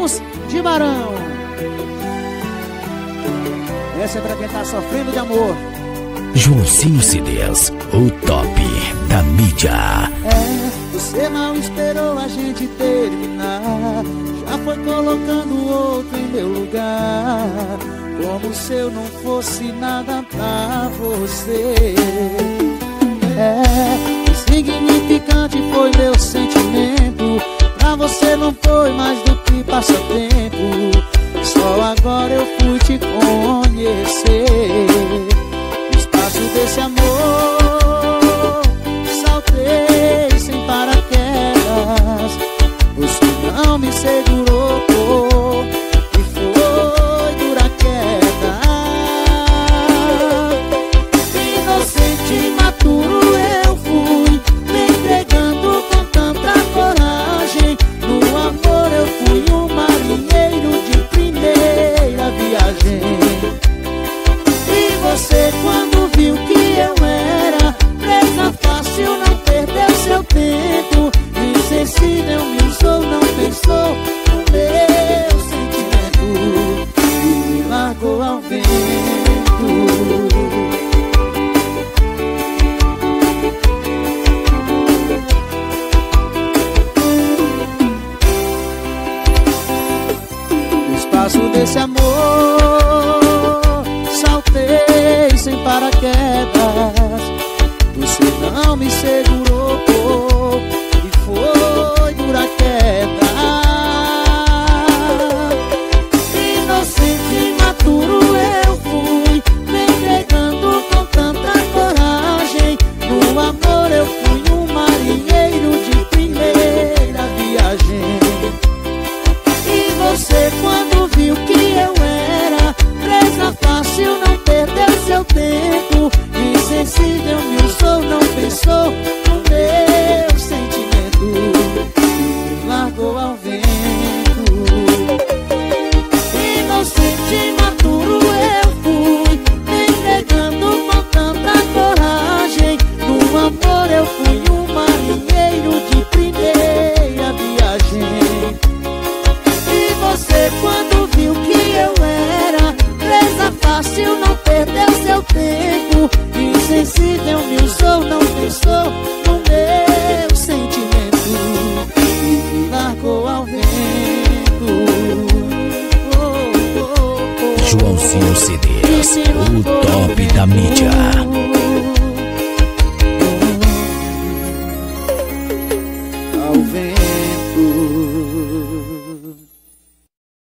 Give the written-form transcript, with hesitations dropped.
Carlos de Barão. Essa é pra quem tá sofrendo de amor. Joãozinho CDs, o top da mídia. Você mal esperou a gente terminar, já foi colocando outro em meu lugar, como se eu não fosse nada pra você. Insignificante foi meu sentimento, pra você não foi mais do que passatempo. Só agora eu fui te conhecer. No espaço desse amor saltei sem paraquedas, você não me segurou e foi dura queda. Inocente e imaturo eu fui, me entregando com tanta coragem. No amor eu fui um marinheiro de primeira viagem. E você, quando viu que eu era presa fácil, não perdeu seu tempo. Insensível me usou, não pensou no meu sentimento e me largou ao vento. No espaço desse amor